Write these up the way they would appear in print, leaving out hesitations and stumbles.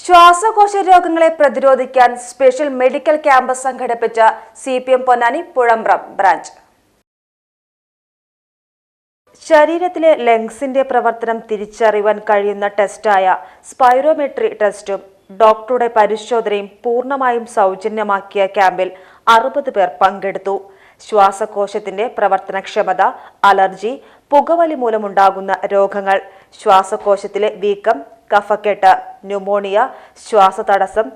ശ്വാസകോശ രോഗങ്ങളെ പ്രതിരോധിക്കാൻ സ്പെഷ്യൽ മെഡിക്കൽ ക്യാമ്പ് സംഘടിപ്പിച്ച CPM പൊന്നാനി പുഴമ്പ്രം ബ്രാഞ്ച്. ശരീരത്തിലെ ലങ്സിന്റെ പ്രവർത്തനം തിരിച്ചറിയാൻ കഴിയുന്ന ടെസ്റ്റായ സ്പൈറോമെട്രി ടെസ്റ്റും ഡോക്ടറുടെ പരിശോധനയും പൂർണ്ണമായും സൗജന്യമാക്കിയ ക്യാമ്പിൽ 60 പേർ പങ്കെടുത്തു. ശ്വാസകോശത്തിന്റെ പ്രവർത്തനക്ഷമത, അലർജി, പുകവലി മൂലമുണ്ടാകുന്ന രോഗങ്ങൾ, ശ്വാസകോശത്തിലെ വീക്കം, കഫക്കെട്ട്, ന്യൂമോണിയ, ശ്വാസതടസ്സം,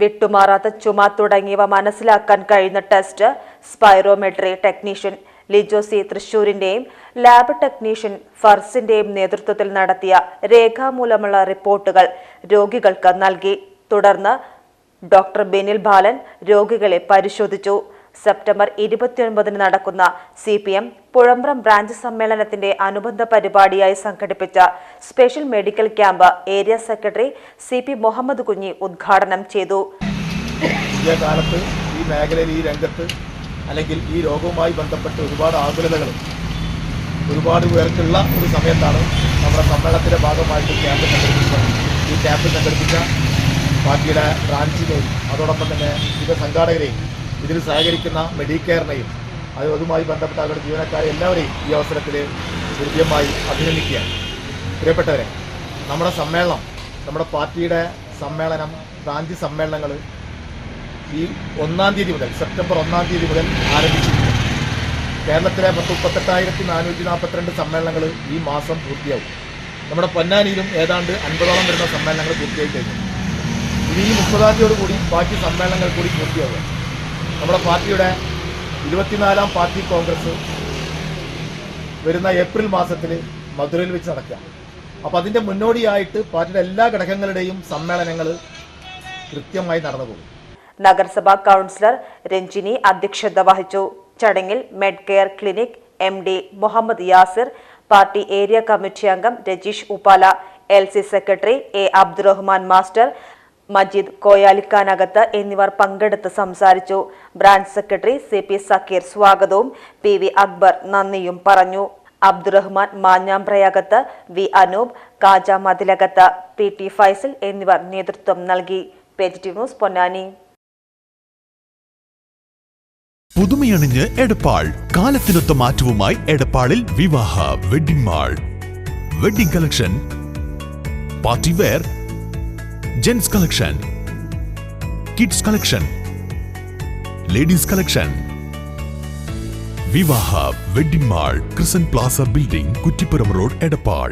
വിട്ടുമാറാത്ത ചുമ തുടങ്ങിയവ മനസ്സിലാക്കാൻ കഴിയുന്ന test spirometry technician Lijo C തൃശൂരിന്റെയും ലാബ് ടെക്നീഷ്യൻ ഫർസിന്റെയും നേതൃത്വത്തിൽ നടത്തിയ രേഖാമൂലമുള്ള റിപ്പോർട്ടുകൾ രോഗികൾക്ക് നൽകി. തുടർന്ന് ഡോക്ടർ ബെനിൽ ബാലൻ രോഗികളെ പരിശോധിച്ചു. സെപ്റ്റംബർ 29 നടക്കുന്ന CPM പുഴമ്പ്രം ബ്രാഞ്ച് സമ്മേളനത്തിന്റെ അനുബന്ധ പരിപാടിയായി സംഘടിപ്പിച്ച special medical camp area secretary CP Muhammad Kunhi ഉദ്ഘാടനം ചെയ്തു. ഈ കാലത്ത് ഈ മേഖലയിൽ ഈ രംഗത്ത് അല്ലെങ്കിൽ ഈ രോഗവുമായി ബന്ധപ്പെട്ട് ഒരുപാട് ആകുലതകളും ഒരുപാട് പേർക്കുള്ള ഒരു സമയത്താണ് നമ്മുടെ സമ്മേളനത്തിന്റെ ഭാഗമായിട്ട് ക്യാമ്പ് സംഘടിപ്പിച്ചത്. ഈ ക്യാമ്പ് സംഘടിപ്പിച്ച പാർട്ടിയുടെ ബ്രാഞ്ചിനെയും അതോടൊപ്പം തന്നെ വിവിധ സംഘാടകരെയും ഇതിൽ സഹകരിക്കുന്ന മെഡിക്കെയറിനെയും അതുമായി ബന്ധപ്പെട്ട അവരുടെ ജീവനക്കാരെ എല്ലാവരെയും ഈ അവസരത്തിൽ ഹൃദ്യമായി അഭിനന്ദിക്കുകയാണ്. പ്രിയപ്പെട്ടവരെ, നമ്മുടെ സമ്മേളനം, നമ്മുടെ പാർട്ടിയുടെ സമ്മേളനം, ബ്രാഞ്ച് സമ്മേളനങ്ങൾ ഈ 1-ാം തീയതി മുതൽ, സെപ്റ്റംബർ 1-ാം തീയതി മുതൽ ആരംഭിച്ചിട്ടുണ്ട്. കേരളത്തിലെ 38,442 സമ്മേളനങ്ങൾ ഈ മാസം പൂർത്തിയാവും. നമ്മുടെ പൊന്നാനിയിലും ഏതാണ്ട് 50ഓളം വരുന്ന സമ്മേളനങ്ങൾ പൂർത്തിയായി കഴിഞ്ഞു. ഇനി ഈ 30-ാം തീയതിയോടുകൂടി ബാക്കി സമ്മേളനങ്ങൾ കൂടി പൂർത്തിയാവുക. നമ്മുടെ പാർട്ടിയുടെ 24ാം പാർട്ടി കോൺഗ്രസ് വരുന്ന ഏപ്രിൽ മാസത്തിൽ മധുരയിൽ വെച്ച് നടക്കുക. അപ്പോൾ അതിൻ്റെ മുന്നോടിയായിട്ട് പാർട്ടിയുടെ എല്ലാ ഘടകങ്ങളുടെയും സമ്മേളനങ്ങൾ കൃത്യമായി നടന്നു പോകും. നഗരസഭാ കൗൺസിലർ രഞ്ജിനി അധ്യക്ഷത വഹിച്ചു. ചടങ്ങിൽ medcare clinic MD Muhammad Yasir, party area committee അംഗം Rajeesh Uppala, LC secretary A Abdurahman master, Majeed Koyalikkanakath എന്നിവർ പങ്കെടുത്ത് സംസാരിച്ചു. ബ്രാഞ്ച് സെക്രട്ടറി CP സക്കീർ സ്വാഗതവും PV അക്ബർ നന്ദിയും പറഞ്ഞു. അബ്ദുറഹ്മാൻ മാഞ്ഞാമ്പ്രയകത്ത്, V അനൂപ്, കാജ മതിലകത്ത്, PT ഫൈസൽ എന്നിവർ നേതൃത്വം നൽകി. PGT news Ponnani. പുതുമയണിഞ്ഞ് എടപ്പാൾ, കാലത്തിനൊത്ത മാറ്റവുമായി എടപ്പാളിൽ Vivaha wedding mall. Wedding collection, party wear, gents collection, kids collection, ladies collection. Vivaha wedding mall, crescent plaza building, Kuttippuram road, Edappal.